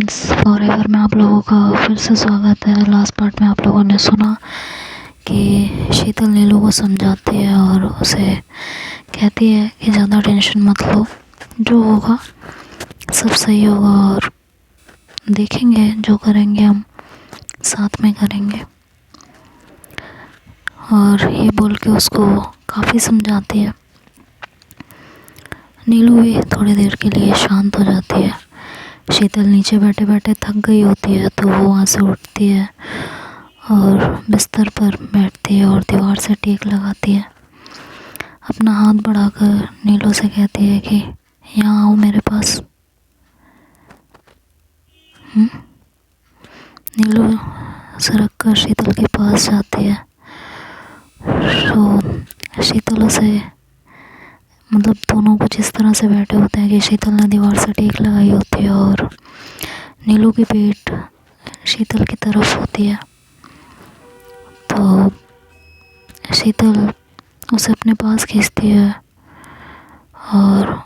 Friends, forever में आप लोगों का फिर से स्वागत है। लास्ट पार्ट में आप लोगों ने सुना कि शीतल नीलू को समझाती है और उसे कहती है कि ज़्यादा टेंशन मत लो, जो होगा सब सही होगा और देखेंगे, जो करेंगे हम साथ में करेंगे। और ये बोल के उसको काफ़ी समझाती है। नीलू भी थोड़ी देर के लिए शांत हो जाती है। शीतल नीचे बैठे बैठे थक गई होती है तो वो वहाँ से उठती है और बिस्तर पर बैठती है और दीवार से टेक लगाती है। अपना हाथ बढ़ाकर नीलू से कहती है कि यहाँ आओ मेरे पास। नीलू सरक कर शीतल के पास जाती है तो शीतल उसे दोनों कुछ इस तरह से बैठे होते हैं कि शीतल ने दीवार से टेक लगाई होती है और नीलू की पीठ शीतल की तरफ होती है। तो शीतल उसे अपने पास खींचती है और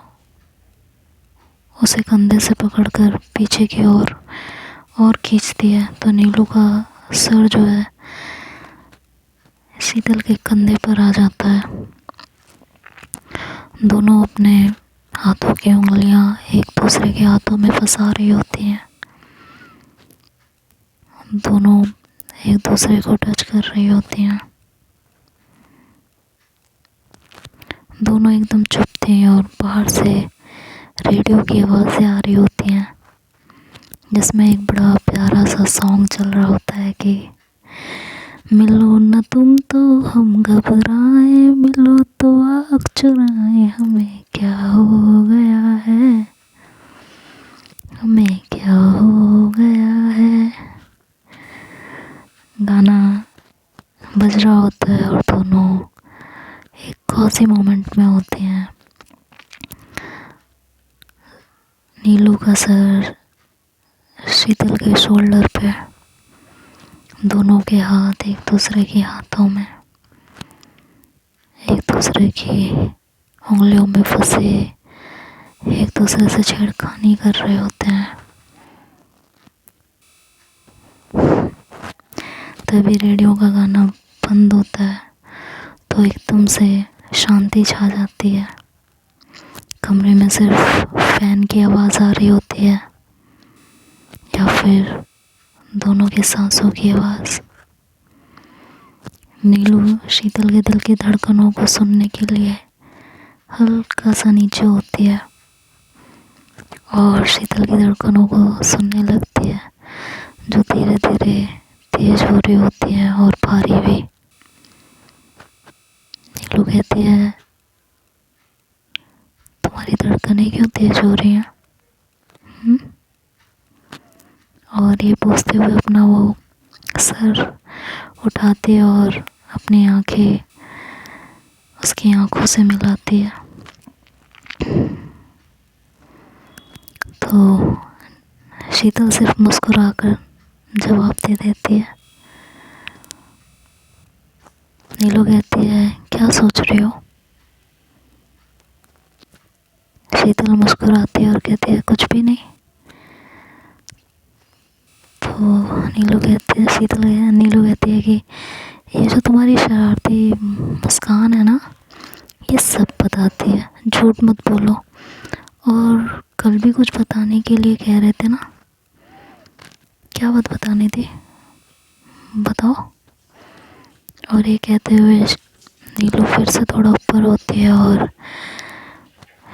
उसे कंधे से पकड़कर पीछे की ओर और खींचती है। तो नीलू का सर जो है शीतल के कंधे पर आ जाता है। दोनों अपने हाथों की उंगलियां एक दूसरे के हाथों में फंसा रही होती हैं। दोनों एक दूसरे को टच कर रही होती हैं। दोनों एकदम चुप थी और बाहर से रेडियो की आवाज़ें आ रही होती हैं जिसमें एक बड़ा प्यारा सा सॉन्ग चल रहा होता है कि मिलो न तुम तो हम घबराए, मिलो तो आँख चुराए, हमें क्या हो गया है, हमें क्या हो गया है। गाना बज रहा होता है और दोनों एक कॉजी मोमेंट में होते हैं। नीलू का सर शीतल के शोल्डर पे, दोनों के हाथ एक दूसरे के हाथों में, एक दूसरे की उंगलियों में फंसे एक दूसरे से छेड़खानी कर रहे होते हैं। तभी रेडियो का गाना बंद होता है तो एकदम से शांति छा जाती है। कमरे में सिर्फ फैन की आवाज़ आ रही होती है या फिर दोनों की सांसों की आवाज़। नीलू शीतल के दिल की धड़कनों को सुनने के लिए हल्का सा नीचे होती है और शीतल की धड़कनों को सुनने लगती है जो धीरे धीरे तेज हो रही होती है और भारी भी। नीलू कहती है तुम्हारी धड़कनें क्यों तेज हो रही हैं? और ये पूछते हुए अपना वो सर उठाती है और अपनी आंखें उसकी आंखों से मिलाती है। तो शीतल सिर्फ मुस्कुराकर जवाब दे देती है। नीलू कहती है क्या सोच रही हो? शीतल मुस्कुराती है और कहती है कुछ भी नहीं। तो नीलू कहती है कि ये जो तुम्हारी शरारती मुस्कान है ना, ये सब बताती है, झूठ मत बोलो। और कल भी कुछ बताने के लिए कह रहे थे ना, क्या बात बतानी थी, बताओ। और ये कहते हुए नीलू फिर से थोड़ा ऊपर होती है और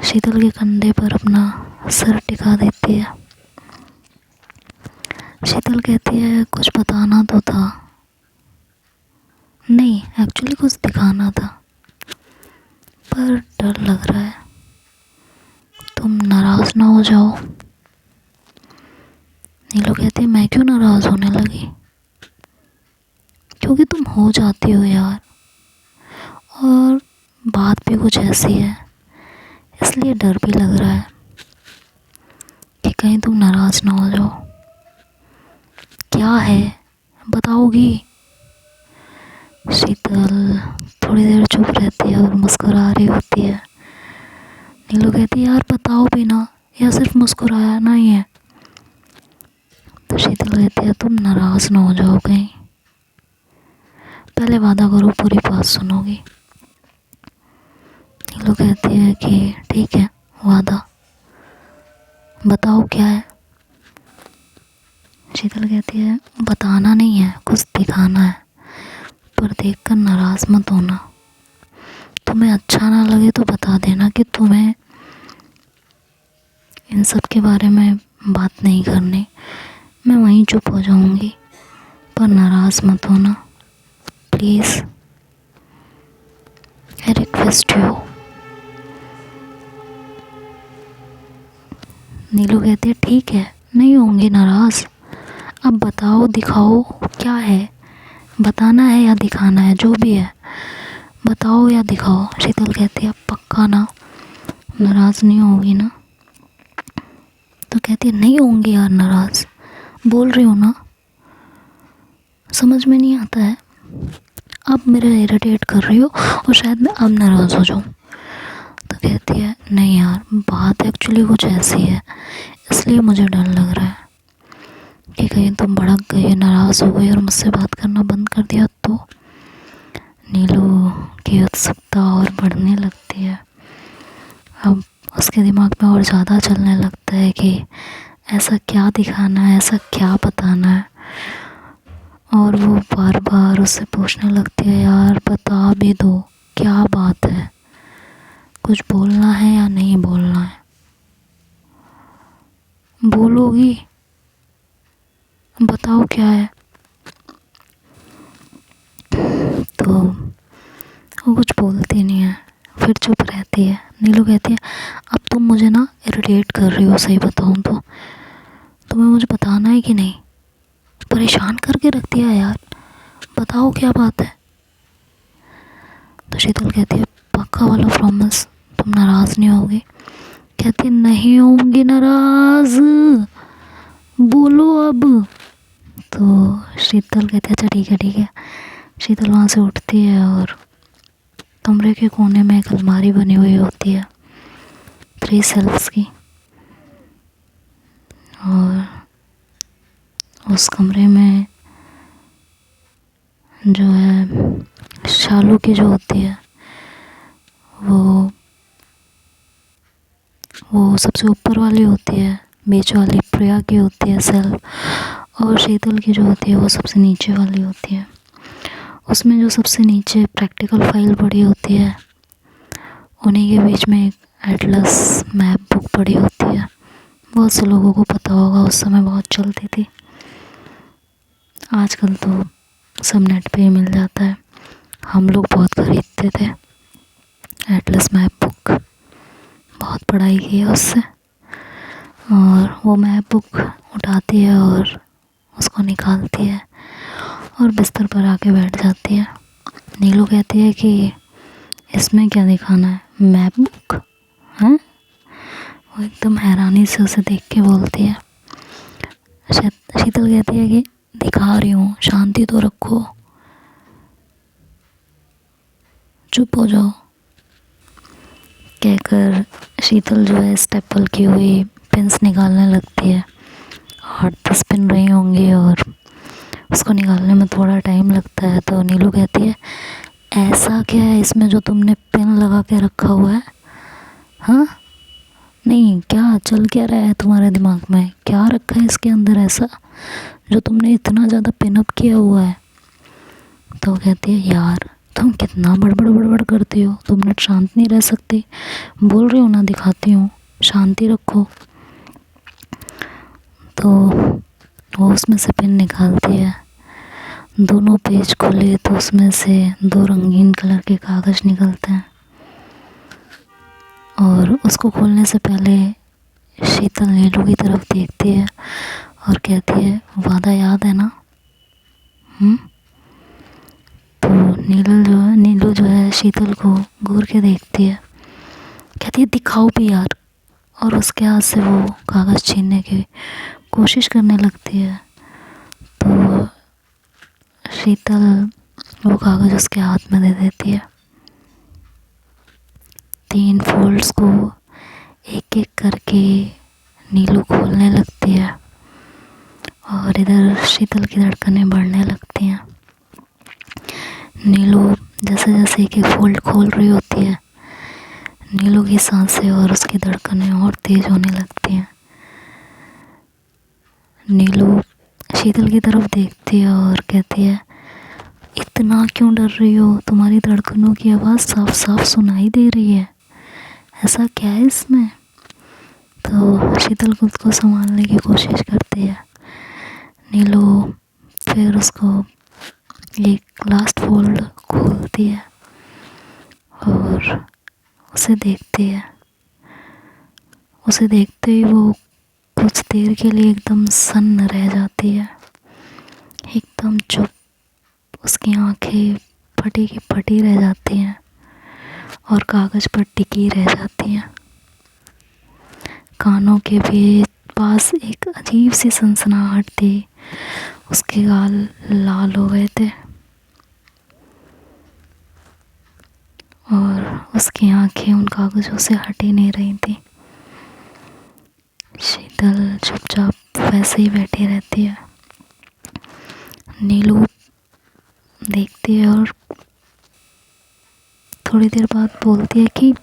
शीतल के कंधे पर अपना सर टिका देती है। शीतल कहती है कुछ बताना तो था, नहीं एक्चुअली कुछ दिखाना था, पर डर लग रहा है, तुम नाराज़ ना हो जाओ। नीलू कहती है मैं क्यों नाराज़ होने लगी? क्योंकि तुम हो जाती हो यार, और बात भी कुछ ऐसी है इसलिए डर भी लग रहा है कि कहीं तुम नाराज़ ना हो जाओ। क्या है बताओगी? शीतल थोड़ी देर चुप रहती है और मुस्कुरा रही होती है। नीलू कहती है यार बताओ भी ना, या सिर्फ मुस्कुराना ही है? तो शीतल कहती है तुम नाराज़ ना हो जाओ कहीं, पहले वादा करो पूरी बात सुनोगी। नीलू कहती है कि ठीक है वादा, बताओ क्या है। शीतल कहती है बताना नहीं है, कुछ दिखाना है, पर देखकर नाराज़ मत होना। तुम्हें अच्छा ना लगे तो बता देना कि तुम्हें इन सब के बारे में बात नहीं करनी, मैं वहीं चुप हो जाऊंगी, पर नाराज़ मत होना प्लीज़, आई रिक्वेस्ट यू। नीलू कहती है ठीक है, नहीं होंगी नाराज़, अब बताओ दिखाओ क्या है, बताना है या दिखाना है, जो भी है बताओ या दिखाओ। शीतल कहती है पक्का ना, नाराज़ नहीं होगी ना। तो कहती है नहीं होंगी यार नाराज़, बोल रही हूँ ना, समझ में नहीं आता है, अब मेरा इरिटेट कर रही हो और शायद मैं अब नाराज़ हो जाऊँ। तो कहती है नहीं यार, बात एक्चुअली कुछ ऐसी है, इसलिए मुझे डर लग रहा है कि कहीं तुम भड़क गई, नाराज़ हो गई और मुझसे बात करना बंद कर दिया तो। नीलू की उत्सुकता और बढ़ने लगती है, अब उसके दिमाग में और ज़्यादा चलने लगता है कि ऐसा क्या दिखाना है, ऐसा क्या बताना है। और वो बार बार उससे पूछने लगती है यार बता भी दो क्या बात है, कुछ बोलना है या नहीं बोलना है, बोलोगी बताओ क्या है। तो वो कुछ बोलती नहीं है, फिर चुप रहती है। नीलू कहती है अब तुम मुझे ना इरिटेट कर रही हो, सही बताऊँ तो तुम्हें मुझे बताना है कि नहीं, परेशान करके रख दिया यार, बताओ क्या बात है। तो शीतल कहती है पक्का वाला प्रॉमिस, तुम नाराज़ नहीं होगी। कहती है नहीं होंगी नाराज़, बोलो अब। तो शीतल कहती है अच्छा ठीक है ठीक है। शीतल वहाँ से उठती है और कमरे के कोने में एक अलमारी बनी हुई होती है 3 शेल्फ्स की, और उस कमरे में जो है शालू की जो होती है वो सबसे ऊपर वाली होती है, बीच वाली प्रिया की होती है सेल्फ, और शीतल की जो होती है वो सबसे नीचे वाली होती है। उसमें जो सबसे नीचे प्रैक्टिकल फाइल पड़ी होती है, उन्हीं के बीच में एक एटलस मैप बुक पड़ी होती है। बहुत से लोगों को पता होगा, उस समय बहुत चलती थी, आजकल तो सब नेट पे ही मिल जाता है, हम लोग बहुत खरीदते थे एटलस मैप बुक, बहुत पढ़ाई की है उससे। और वो मैप बुक उठाती है और उसको निकालती है और बिस्तर पर आके बैठ जाती है। नीलू कहती है कि इसमें क्या दिखाना है, मैप बुक हैं। वो एकदम हैरानी से उसे देख के बोलती है। शीतल कहती है कि दिखा रही हूँ, शांति तो रखो, चुप हो जाओ। कहकर शीतल जो है स्टेपल की हुई पिन्स निकालने लगती है, 8-10 पिन रही होंगी और उसको निकालने में थोड़ा टाइम लगता है। तो नीलू कहती है ऐसा क्या है इसमें जो तुमने पिन लगा के रखा हुआ है, हाँ नहीं क्या चल क्या रहा है तुम्हारे दिमाग में, क्या रखा है इसके अंदर ऐसा जो तुमने इतना ज़्यादा पिनअप किया हुआ है। तो कहती है यार तुम कितना बड़बड़ बड़बड़ करती हो, तुम मिनट शांत नहीं रह सकती, बोल रही हो ना दिखाती हूँ, शांति रखो। तो वो उसमें से पिन निकालती है, दोनों पेज खोले तो उसमें से 2 रंगीन कलर के कागज़ निकलते हैं। और उसको खोलने से पहले शीतल नीलू की तरफ देखती है और कहती है वादा याद है ना। तो नीलू जो है शीतल को घूर के देखती है, कहती है दिखाओ भी यार, और उसके हाथ से वो कागज़ छीनने की कोशिश करने लगती है। तो शीतल वो कागज़ उसके हाथ में दे देती है। 3 फोल्ड्स को एक एक करके नीलू खोलने लगती है और इधर शीतल की धड़कनें बढ़ने लगती हैं। नीलू जैसे जैसे एक एक फोल्ड खोल रही होती है, नीलू की सांसें और उसकी धड़कनें और तेज होने लगती हैं। नीलू शीतल की तरफ देखती है और कहती है, इतना क्यों डर रही हो? तुम्हारी धड़कनों की आवाज़ साफ साफ सुनाई दे रही है, ऐसा क्या है इसमें? तो शीतल खुद को संभालने की कोशिश करती है। नीलू फिर उसको एक लास्ट फोल्ड खोलती है और उसे देखती है। उसे देखते ही वो कुछ देर के लिए एकदम सन्न रह जाती है, एकदम चुप। उसकी आंखें फटी की फटी रह जाती हैं और कागज़ पर टिकी रह जाती हैं। कानों के भी पास एक अजीब सी सनसनाहट थी, उसके गाल लाल हो गए थे और उसकी आंखें उन कागज़ों से हट ही नहीं रही थी। शीतल चुपचाप वैसे ही बैठी रहती है। नीलू देखती है और थोड़ी देर बाद बोलती है कि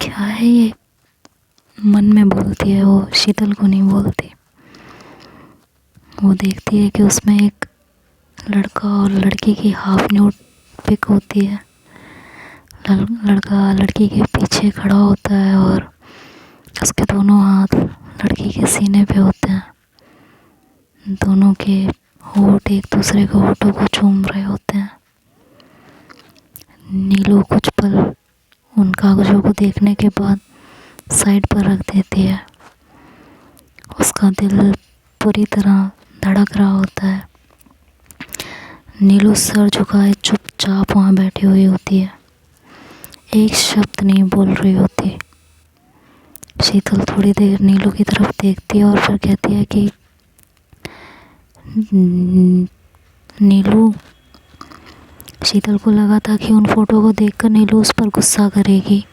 क्या है ये? मन में बोलती है, वो शीतल को नहीं बोलती। वो देखती है कि उसमें एक लड़का और लड़की की हाफ न्यूड पिक होती है। लड़का लड़की के पीछे खड़ा होता है और उसके दोनों हाथ लड़की के सीने पे होते हैं। दोनों के होंठ एक दूसरे के होठों को चूम रहे होते हैं। नीलू कुछ पल उन कागज़ों को देखने के बाद साइड पर रख देती है। उसका दिल पूरी तरह धड़क रहा होता है। नीलू सर झुकाए चुपचाप वहाँ बैठी हुई होती है, एक शब्द नहीं बोल रही होती। शीतल थोड़ी देर नीलू की तरफ देखती है और फिर कहती है कि नीलू। शीतल को लगा था कि उन फोटो को देखकर नीलू उस पर गुस्सा करेगी,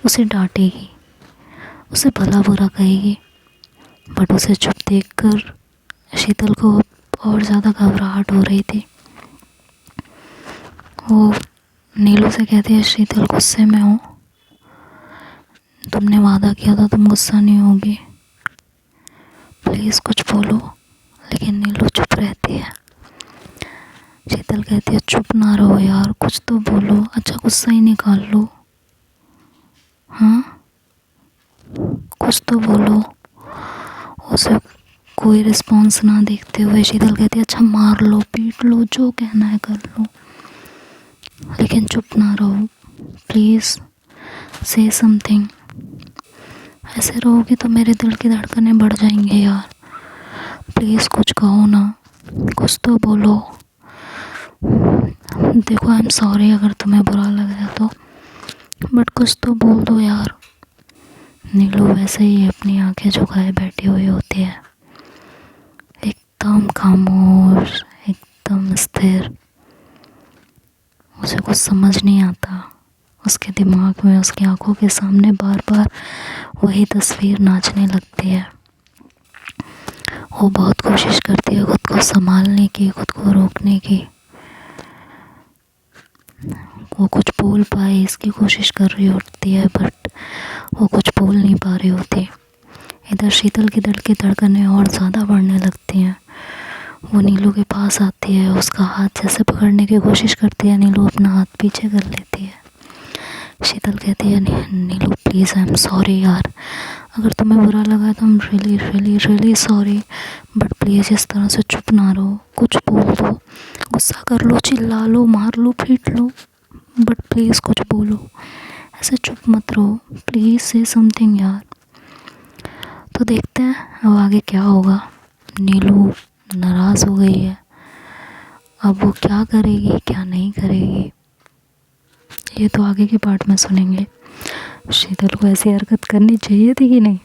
उसे डांटेगी, उसे भला बुरा कहेगी, बट उसे चुप देखकर शीतल को और ज़्यादा घबराहट हो रही थी। वो नीलू से कहती है, शीतल गुस्से में हो? तुमने वादा किया था तुम गुस्सा नहीं होगी, प्लीज़ कुछ बोलो। लेकिन नीलू चुप रहती है। शीतल कहती है, चुप ना रहो यार, कुछ तो बोलो, अच्छा गुस्सा ही निकाल लो, हाँ कुछ तो बोलो। उसे कोई रिस्पॉन्स ना देखते हुए शीतल कहती है, अच्छा मार लो, पीट लो, जो कहना है कर लो, लेकिन चुप ना रहो, प्लीज़ से समथिंग। ऐसे रहोगी तो मेरे दिल की धड़कनें बढ़ जाएंगे यार, प्लीज़ कुछ कहो ना, कुछ तो बोलो। देखो आई एम सॉरी अगर तुम्हें बुरा लग रहा तो, बट कुछ तो बोल दो यार। नीलू वैसे ही अपनी आंखें झुकाए बैठी हुई होती है, एकदम खामोश, एकदम स्थिर। उसे कुछ समझ नहीं आता। उसके दिमाग में, उसकी आंखों के सामने बार बार वही तस्वीर नाचने लगती है। वो बहुत कोशिश करती है खुद को संभालने की, खुद को रोकने की। वो कुछ बोल पाए इसकी कोशिश कर रही होती है, बट वो कुछ बोल नहीं पा रही होती। इधर शीतल की दिल की धड़कनें और ज़्यादा बढ़ने लगती हैं। वो नीलू के पास आती है, उसका हाथ जैसे पकड़ने की कोशिश करती है। नीलू अपना हाथ पीछे कर लेती है। शीतल कहती है, नीलू प्लीज़ आई एम सॉरी यार, अगर तुम्हें बुरा लगा तो I am really really really sorry, but please इस तरह से चुप ना रहो, कुछ बोल दो, गुस्सा कर लो, चिल्ला लो, मार लो, पीट लो, बट प्लीज़ कुछ बोलो, ऐसे चुप मत रहो, प्लीज़ से समथिंग यार। तो देखते हैं अब आगे क्या होगा। नीलू नाराज़ हो गई है, अब वो क्या करेगी क्या नहीं करेगी ये तो आगे के पार्ट में सुनेंगे। शीतल को ऐसी हरकत करनी चाहिए थी कि नहीं?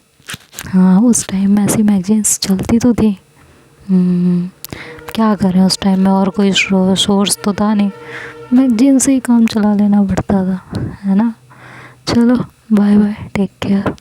हाँ, उस टाइम में ऐसी मैगजीन्स चलती तो थी। क्या करें, उस टाइम में और कोई सोर्स तो था नहीं, मैगजीन से ही काम चला लेना पड़ता था, है ना। चलो बाय बाय, टेक केयर।